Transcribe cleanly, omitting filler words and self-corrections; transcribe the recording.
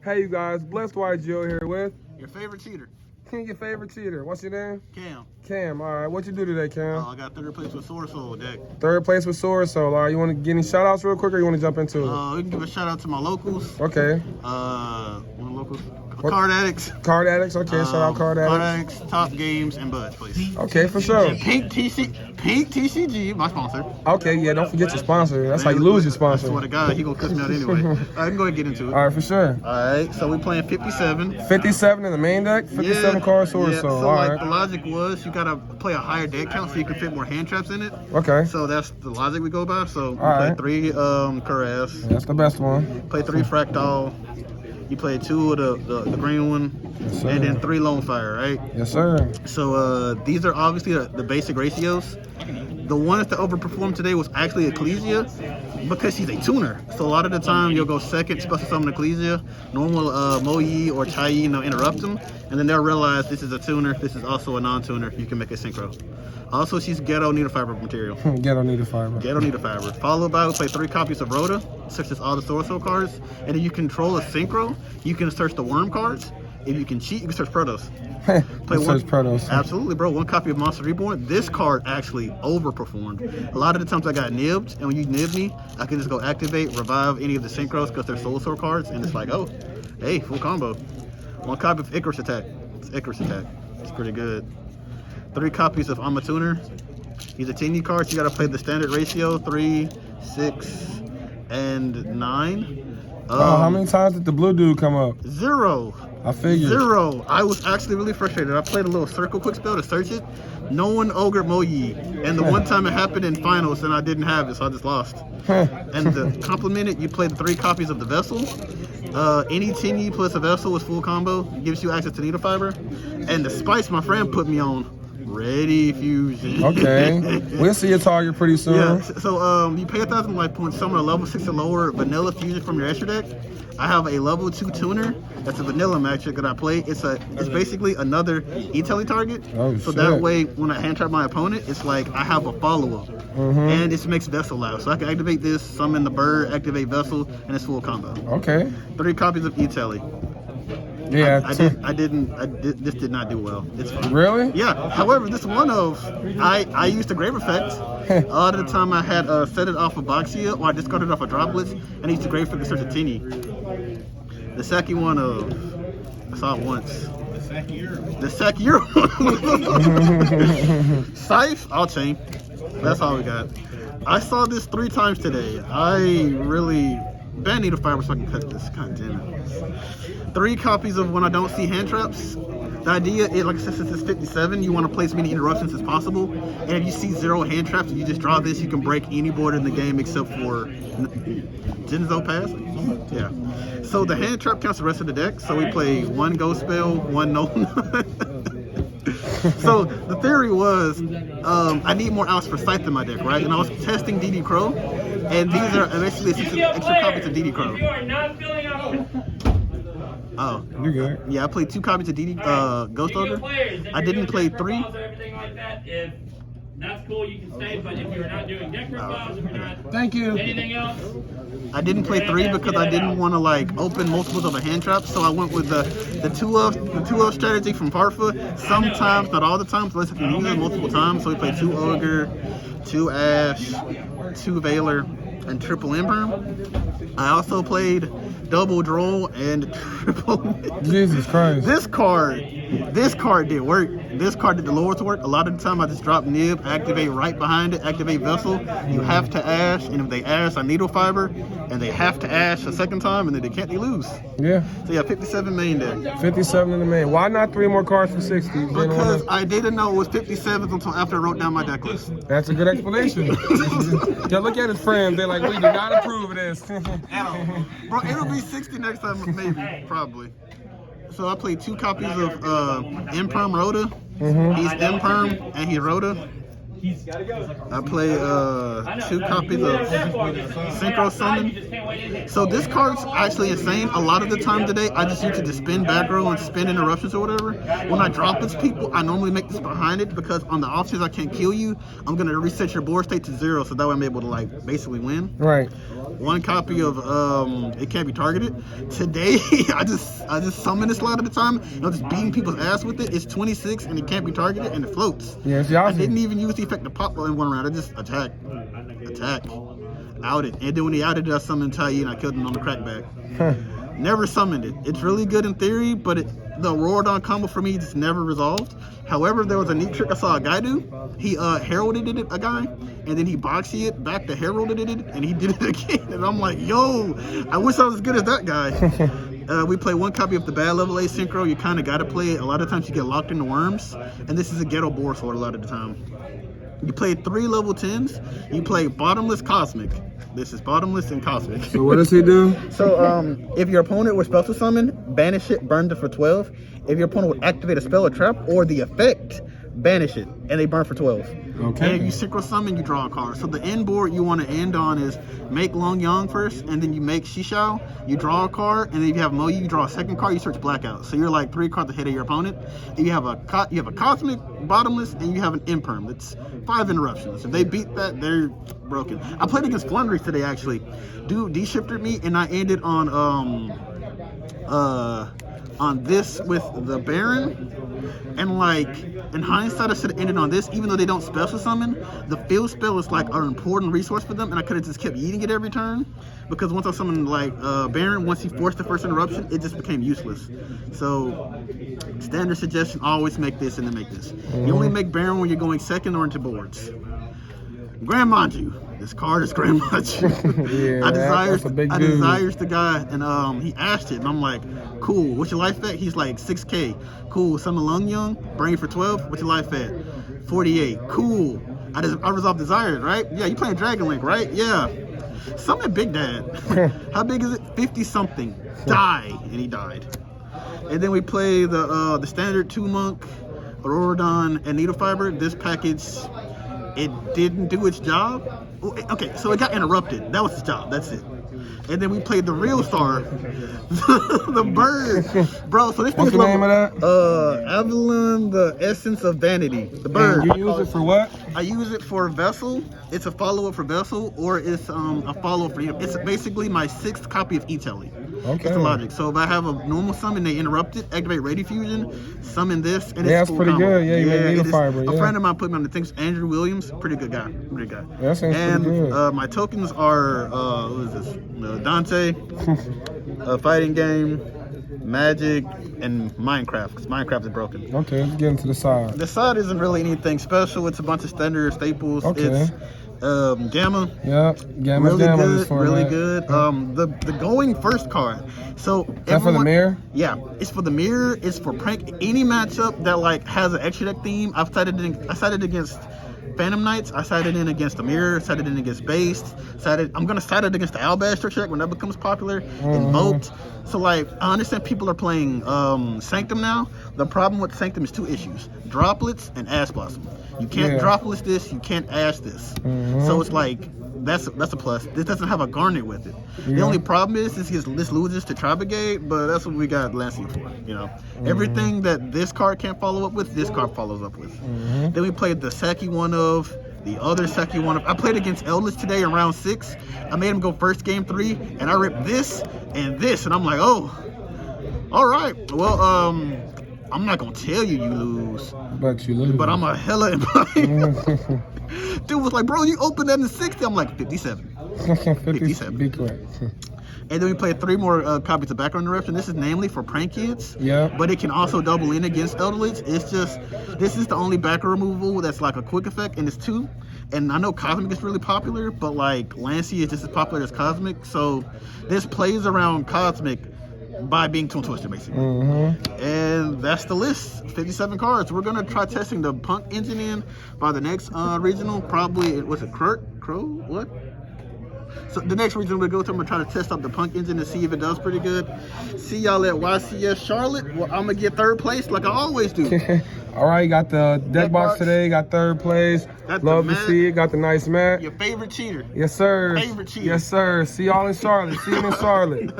Hey, you guys. Blessed White Joe here with your favorite cheater. Your favorite cheater. What's your name? Cam. Cam. All right. What you do today, Cam? I got third place with SwordSoul deck. Third place with SwordSoul. All right. You want to get any shout outs real quick or you want to jump into it? We can give a shout out to my locals. Okay. One of the locals. Card Addicts. Card Addicts. Okay. Shout out Card Addicts. Card Addicts, Top Games, and Buds, please. Okay, for sure. And Pink TCG, my sponsor. Okay. Yeah. Don't forget your sponsor. That's how you lose your sponsor. I swear to God, he gonna cuss me out anyway. All right, I can go ahead and get into it. All right, for sure. All right, so we playing 57. 57 in the main deck. 57 card SwordSoul. Yeah. So All like right. the logic was you gotta play a higher deck count so you can fit more hand traps in it. Okay. So that's the logic we go by. So we All play right. 3 Caress. That's the best one. Play 3 Fractal. You play 2 of the green one, Yes, sir. and then 3 Lone Fire, right? Yes, sir. So these are obviously the basic ratios. The one that overperformed today was actually Ecclesia because she's a tuner. So a lot of the time you'll go second, special summon Ecclesia. Normal Moyi or Chai, they'll interrupt them, and then they'll realize this is a tuner. This is also a non-tuner. You can make a synchro. Also, she's Ghetto Needle Fiber material. Ghetto Needle Fiber. Ghetto Needle Fiber. Followed by, we play 3 copies of Rhoda, such as all the SwordSoul cards. And if you control a synchro, you can search the worm cards. If you can cheat, you can search Protos. Search Protos. Absolutely, bro. 1 copy of Monster Reborn. This card actually overperformed. A lot of the times I got nibbed, and when you nib me, I can just go activate, revive any of the synchros because they're SwordSoul cards, and it's like, oh, hey, full combo. 1 copy of Icarus Attack. It's Icarus Attack. It's pretty good. 3 copies of Amatuner. These are teeny cards. You gotta play the standard ratio: 3, 6, and 9. How many times did the blue dude come up? 0. I figured. 0. I was actually really frustrated. I played a little circle quick spell to search it. No one ogred Moyi. And the one time it happened in finals and I didn't have it, so I just lost. And the complimented, you played 3 copies of the Vessel. Any Tinny plus a Vessel is full combo. Gives you access to Needle Fiber. And the Spice my friend put me on, Ready Fusion. Okay. We'll see your target pretty soon. Yeah, so you pay 1,000 life points, summon a level 6 or lower Vanilla Fusion from your extra deck. I have a level 2 tuner. That's a vanilla magic that I play. It's basically another E-Telly target. Oh, so shit. that way, when I hand trap my opponent, it's like I have a follow-up. And this makes Vessel loud. So I can activate this, summon the bird, activate Vessel, and it's full combo. Okay. 3 copies of E-Telly. Yeah. This did not do well. It's fine. Really? Yeah. However, this one of I used the Grave Effect. A lot of the time I had set it off of Boxia or I discarded off of Droplets and I used the Grave Effect to search a Tinny. The second one of I saw it once. The Sakir Scythe, I'll chain. That's all we got. I saw this 3 times today. I really ban Needle Fiber so I can cut this. God damn it. 3 copies of when I don't see hand traps. The idea is, like I said, since it's 57, you want to play as many interruptions as possible. And if you see 0 hand traps and you just draw this, you can break any board in the game except for Genzo Pass. Yeah. So the hand trap counts the rest of the deck. So we play 1 Ghost Spell, 1 No. So the theory was, I need more outs for Scythe in my deck, right? And I was testing DD Crow, and these are basically extra copies of DD Crow. You are not filling out. Oh, You good? yeah, I played 2 copies of DD Ghost Ogre. I didn't play 3. Everything like that. If that's cool, you can stay. But if you're not doing deck profiles, if you're not Thank you. anything else, I didn't play 3 because I didn't want to like open multiples of a hand trap, so I went with the two of strategy from Parfa. Sometimes, not all the time, so I can use it multiple times. So we played 2 Ogre, 2 Ash, 2 Veiler, and triple Imperm. I also played double Droll and triple. Jesus Christ. This card did work. This card did the Lord's work. A lot of the time I just drop Nib, activate right behind it, activate Vessel. You have to Ash, and if they Ash, I Needle Fiber, and they have to Ash a second time, and then they can't, they lose. Yeah. So yeah, 57 main deck. 57 in the main. Why not 3 more cards for 60? You didn't Because wanna- I didn't know it was 57 until after I wrote down my deck list. That's a good explanation. Yeah, look at his friends. They're like, we do not approve of this. Bro, it'll be 60 next time, maybe, probably. So I played 2 copies of Imperm Rhoda. He's Imperm and he's Rhoda. I play 2 copies of Synchro Summon. So this card's actually insane. A lot of the time today, I just use it to spin back row and spin interruptions or whatever. When I drop its people, I normally make this behind it because on the offense I can't kill you. I'm gonna reset your board state to 0, so that way I'm able to like basically win. Right. 1 copy of it can't be targeted. Today, I just summon this a lot of the time. You know, just beating people's ass with it. It's 26 and it can't be targeted and it floats. Yeah, it's I awesome. didn't even use the effect to pop in 1 round. I just attack, outed, and then when he outed it, I summoned Tai and I killed him on the crackback. Never summoned it. It's really good in theory, but the Rorodon combo for me just never resolved. However, there was a neat trick I saw a guy do. He heralded it, a guy, and then he boxy it back to heralded it, and he did it again. And I'm like, yo, I wish I was as good as that guy. We play 1 copy of the bad level A synchro. You kind of got to play it. A lot of times you get locked into worms, and this is a ghetto board sword a lot of the time. You play 3 level 10s. You play bottomless cosmic. This is bottomless and cosmic. So what does he do? So if your opponent would special summon, banish it, burn it for 12. If your opponent would activate a spell or trap or the effect, banish it, and they burn for 12. Okay. And if you synchro summon, you draw a card. So the end board you want to end on is make Long Yang first, and then you make Shishao, you draw a card, and then if you have Moyu, you draw a second card, you search Blackout. So you're like 3 cards ahead of your opponent. And you have a cosmic, bottomless, and you have an imperm. That's 5 interruptions. If they beat that, they're broken. I played against Flundry today actually. Dude de-shifted me, and I ended on this with the Baron. And like in hindsight, I should have ended on this, even though they don't special summon. The field spell is like an important resource for them, and I could have just kept eating it every turn. Because once I summoned like Baron, once he forced the first interruption, it just became useless. So standard suggestion: always make this and then make this. You only make Baron when you're going second or into boards. Grand Manju. This card is Grand Manju. Yeah, I desires the guy, and he asked it, and I'm like, cool. What's your life at? He's like 6K. Cool. Summon Lung Young, brain for 12. What's your life at? 48. Cool. I resolved desires, right? Yeah. You playing Dragon Link, right? Yeah. Summon Big Dad. How big is it? 50 something. Die, and he died. And then we play the standard 2 monk, Aurorodon, and Needle Fiber. This package. It didn't do its job. Okay, so it got interrupted. That was its job. That's it. And then we played the real star, the bird, bro. So this What's the name of that? Avalon, the essence of vanity. The bird. And you use it for what? I use it for Vessel. It's a follow-up for Vessel, or it's a follow-up for. It's basically my 6th copy of E-Telly. Okay. It's the logic. So if I have a normal summon, they interrupt it, activate Radifusion, summon this, and yeah, it's that's pretty combo. good. Yeah, you make Needle Fiber. A friend of mine put me on the things. Andrew Williams, pretty good guy. That sounds and pretty good. My tokens are what is this? Dante, fighting game, Magic, and Minecraft. Because Minecraft is broken. Okay, let's get into the side. The side isn't really anything special. It's a bunch of standard staples. Okay. It's Gamma. Yep, Gamma. Really Gamma good, is for really that. good. The going first card. So That for the mirror? Yeah, it's for the mirror. It's for prank. Any matchup that like has an extra deck theme. I sided against Phantom Knights. I sided in against the mirror. Sided in against Based. I'm gonna side it against the Alabaster check when that becomes popular. Invoked. So like I understand people are playing Sanctum now. The problem with Sanctum is 2 issues: droplets and Ash Blossom. You can't droplets this. You can't Ash this. So it's like that's a plus. This doesn't have a Garnet with it. The only problem is this loses to Tribegate, but that's what we got Lancing for. You know, everything that this card can't follow up with, this card follows up with. Then we played the Saki one of. The other Saki one of. I played against Eldritch today in round 6. I made him go first game 3, and I ripped this and this, and I'm like, oh, all right. Well, I'm not gonna tell you lose, But you lose. but I'm a hella Dude was like, bro, you opened that in 60. I'm like 57. 57. Be correct. And then we played 3 more copies of Background Interruption. This is namely for prank kids. Yeah. But it can also double in against Eldritch. It's just, this is the only background removal that's like a quick effect, and it's 2. And I know Cosmic is really popular, but like Lancey is just as popular as Cosmic. So this plays around Cosmic by being Toon Twister, basically. And that's the list. 57 cards. We're gonna try testing the Punk engine in by the next regional. Probably, what's it, Crow? What? So the next region we go to, I'm gonna try to test out the Punk engine and see if it does pretty good. See y'all at YCS Charlotte. Well, I'm gonna get 3rd place like I always do. All right, got the deck box today. Got third place. Got the Love to mat. see it. Got the nice mat. Your favorite cheater. Yes, sir. Favorite cheater. Yes, sir. See y'all in Charlotte. See you in Charlotte.